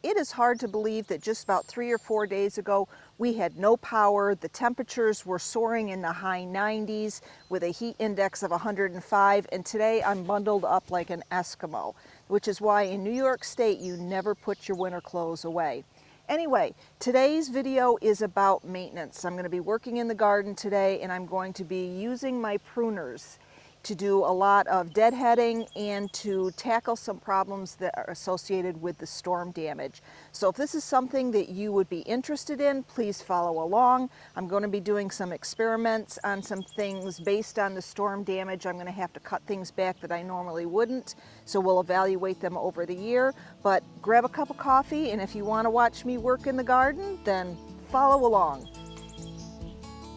It is hard to believe that just about 3 or 4 days ago, we had no power. The temperatures were soaring in the high 90s with a heat index of 105, and today I'm bundled up like an Eskimo, which is why in New York State you never put your winter clothes away. Anyway, today's video is about maintenance. I'm going to be working in the garden today, and I'm going to be using my pruners to do a lot of deadheading and to tackle some problems that are associated with the storm damage. So if this is something that you would be interested in, please follow along. I'm going to be doing some experiments on some things based on the storm damage. I'm going to have to cut things back that I normally wouldn't, so we'll evaluate them over the year. But grab a cup of coffee, and if you want to watch me work in the garden, then follow along.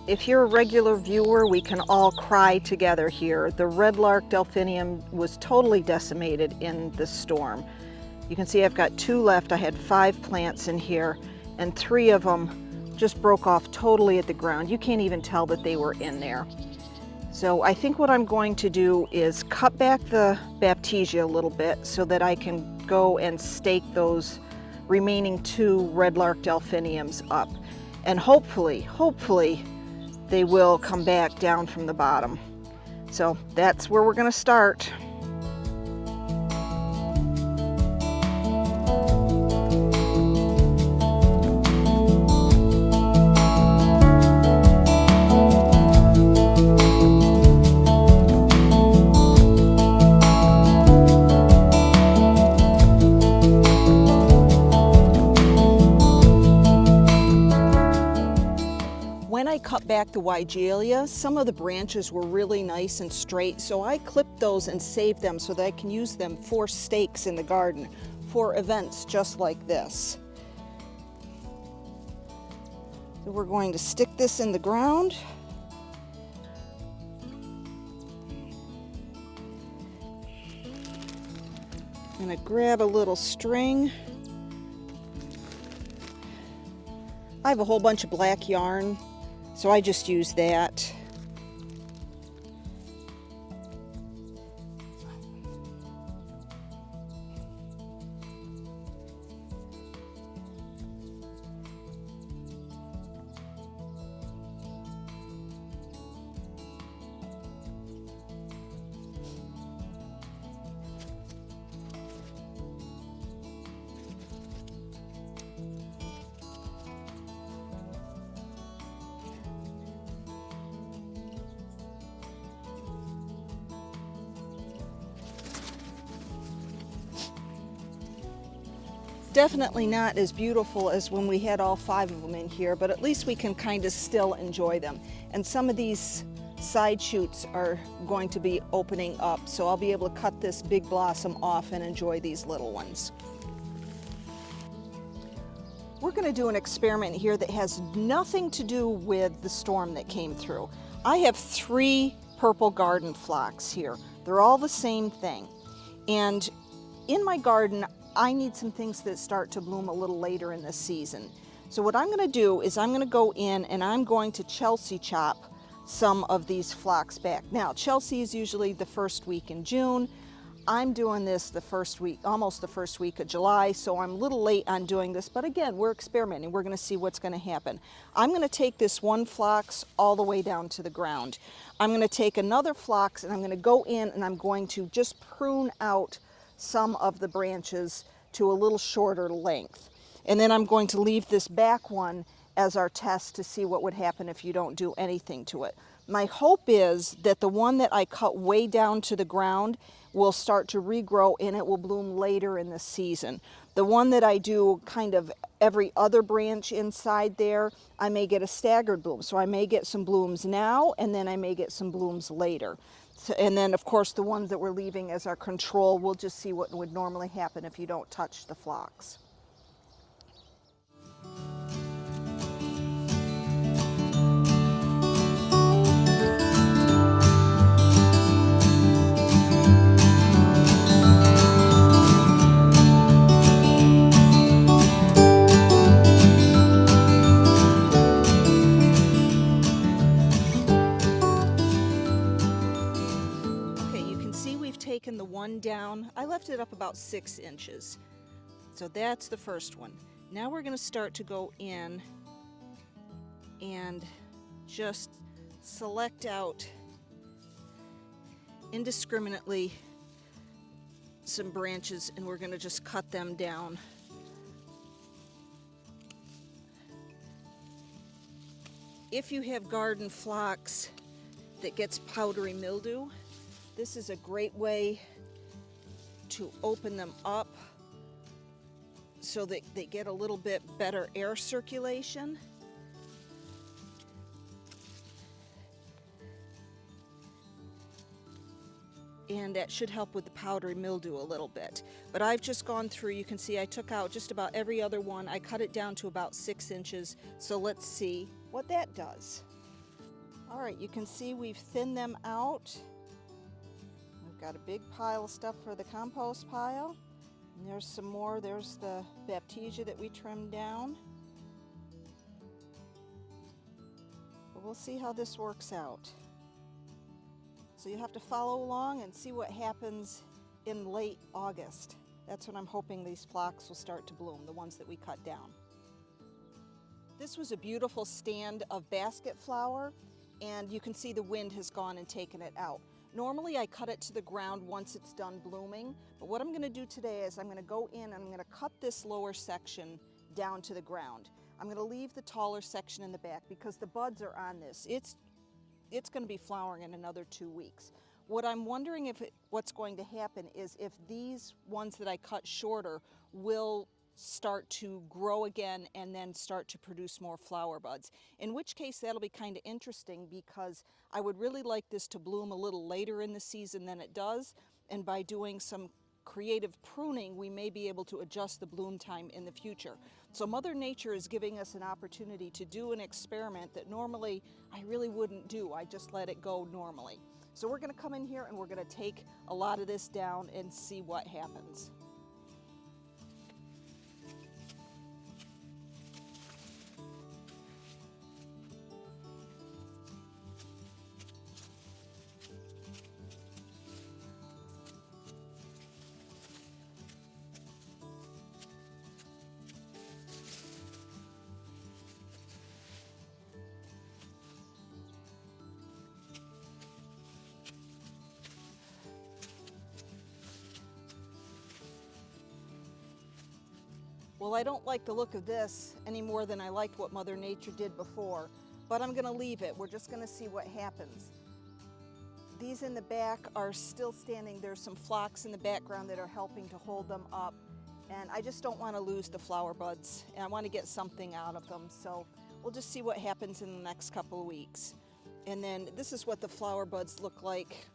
If you're a regular viewer, we can all cry together here. The red lark delphinium was totally decimated in the storm. You can see I've got 2 left. I had 5 plants in here, and 3 of them just broke off totally at the ground. You can't even tell that they were in there. So I think what I'm going to do is cut back the baptisia a little bit so that I can go and stake those remaining 2 red lark delphiniums up. And hopefully, they will come back down from the bottom. So that's where we're going to start. When I cut back the Weigelia, some of the branches were really nice and straight, so I clipped those and saved them so that I can use them for stakes in the garden for events just like this. So we're going to stick this in the ground. I'm going to grab a little string. I have a whole bunch of black yarn, so I just use that. Definitely not as beautiful as when we had all 5 of them in here, but at least we can kind of still enjoy them. And some of these side shoots are going to be opening up, so I'll be able to cut this big blossom off and enjoy these little ones. We're going to do an experiment here that has nothing to do with the storm that came through. I have 3 purple garden phlox here. They're all the same thing. And in my garden, I need some things that start to bloom a little later in the season. So what I'm going to do is I'm going to go in and I'm going to Chelsea chop some of these phlox back. Now, Chelsea is usually the first week in June. I'm doing this the first week, almost the first week of July, so I'm a little late on doing this, but again, we're experimenting. We're going to see what's going to happen. I'm going to take this one phlox all the way down to the ground. I'm going to take another phlox and I'm going to go in and I'm going to just prune out some of the branches to a little shorter length. And then I'm going to leave this back one as our test to see what would happen if you don't do anything to it. My hope is that the one that I cut way down to the ground will start to regrow and it will bloom later in the season. The one that I do kind of every other branch inside there, I may get a staggered bloom. So I may get some blooms now and then I may get some blooms later. And then, of course, the ones that we're leaving as our control, we'll just see what would normally happen if you don't touch the phlox. Taken the one down. I left it up about 6 inches. So that's the first one. Now we're going to start to go in and just select out indiscriminately some branches, and we're going to just cut them down. If you have garden phlox that gets powdery mildew, this is a great way to open them up so that they get a little bit better air circulation. And that should help with the powdery mildew a little bit. But I've just gone through, you can see I took out just about every other one. I cut it down to about 6 inches. So let's see what that does. All right, you can see we've thinned them out. We've got a big pile of stuff for the compost pile. And there's some more. There's the baptisia that we trimmed down. But we'll see how this works out. So you have to follow along and see what happens in late August. That's when I'm hoping these phlox will start to bloom, the ones that we cut down. This was a beautiful stand of basket flower, and you can see the wind has gone and taken it out. Normally I cut it to the ground once it's done blooming, but what I'm going to do today is I'm going to go in and I'm going to cut this lower section down to the ground. I'm going to leave the taller section in the back because the buds are on this. It's going to be flowering in another 2 weeks. What I'm wondering what's going to happen is if these ones that I cut shorter will start to grow again and then start to produce more flower buds. In which case that'll be kind of interesting because I would really like this to bloom a little later in the season than it does, and by doing some creative pruning we may be able to adjust the bloom time in the future. So Mother Nature is giving us an opportunity to do an experiment that normally I really wouldn't do. I just let it go normally. So we're going to come in here and we're going to take a lot of this down and see what happens. Well, I don't like the look of this any more than I liked what Mother Nature did before, but I'm going to leave it. We're just going to see what happens. These in the back are still standing. There's some phlox in the background that are helping to hold them up, and I just don't want to lose the flower buds, and I want to get something out of them. So we'll just see what happens in the next couple of weeks. And then this is what the flower buds look like.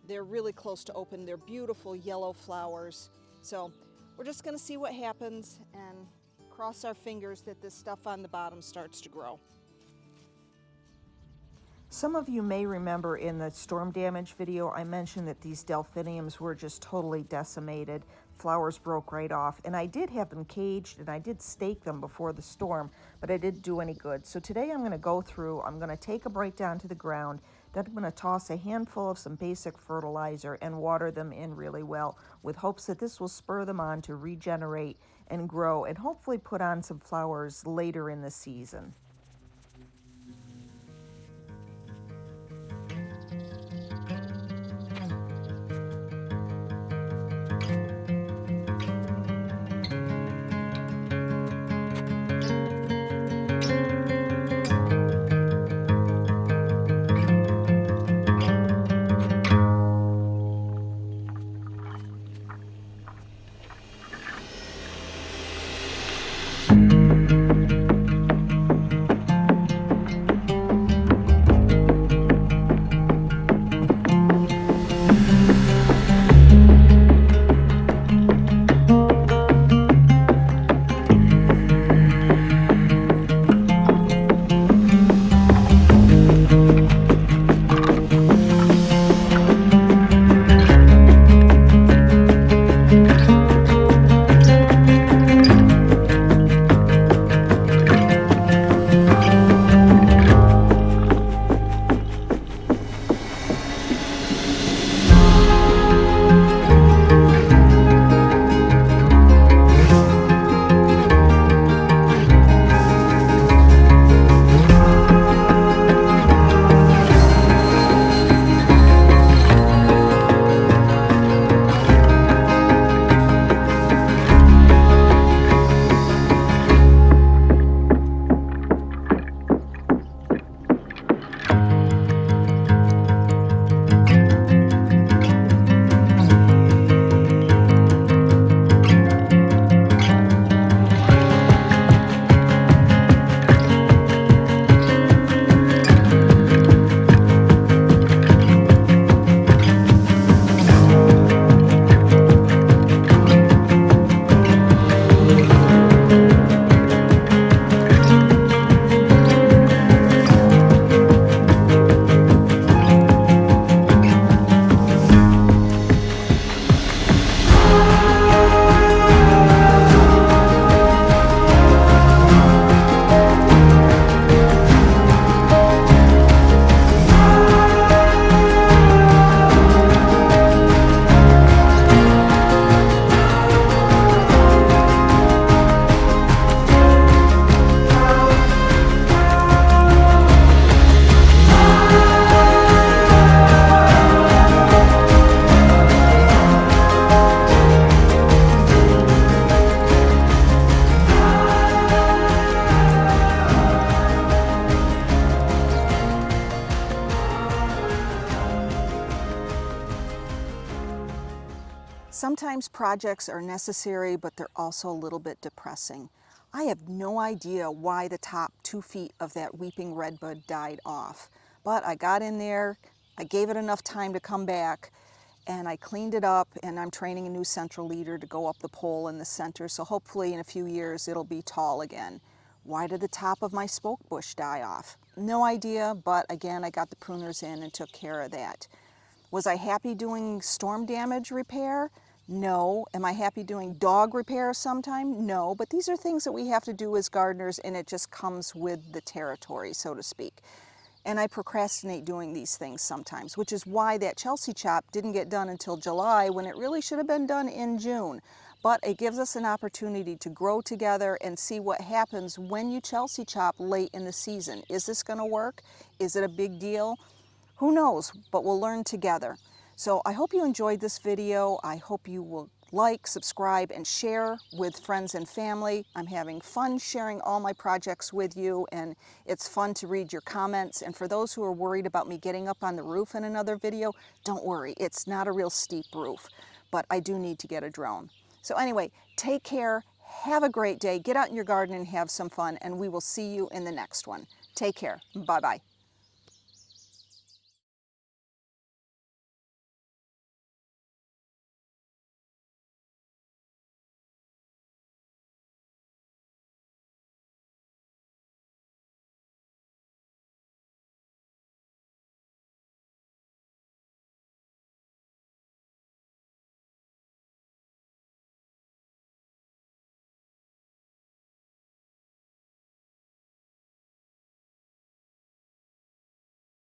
They're really close to open. They're beautiful yellow flowers. So we're just going to see what happens and cross our fingers that this stuff on the bottom starts to grow. Some of you may remember in the storm damage video I mentioned that these delphiniums were just totally decimated. Flowers broke right off, and I did have them caged and I did stake them before the storm, but it didn't do any good. So today I'm going to go through, I'm going to take them right down to the ground, then I'm going to toss a handful of some basic fertilizer and water them in really well with hopes that this will spur them on to regenerate and grow and hopefully put on some flowers later in the season. Sometimes projects are necessary, but they're also a little bit depressing. I have no idea why the top 2 feet of that weeping redbud died off, but I got in there, I gave it enough time to come back, and I cleaned it up, and I'm training a new central leader to go up the pole in the center, so hopefully in a few years it'll be tall again. Why did the top of my smokebush die off? No idea, but again, I got the pruners in and took care of that. Was I happy doing storm damage repair? No. Am I happy doing dog repair sometime? No. But these are things that we have to do as gardeners, and it just comes with the territory, so to speak. And I procrastinate doing these things sometimes, which is why that Chelsea chop didn't get done until July when it really should have been done in June. But it gives us an opportunity to grow together and see what happens when you Chelsea chop late in the season. Is this going to work? Is it a big deal? Who knows, but we'll learn together. So I hope you enjoyed this video. I hope you will like, subscribe, and share with friends and family. I'm having fun sharing all my projects with you, and it's fun to read your comments. And for those who are worried about me getting up on the roof in another video, don't worry, it's not a real steep roof, but I do need to get a drone. So anyway, take care, have a great day, get out in your garden and have some fun, and we will see you in the next one. Take care, bye-bye.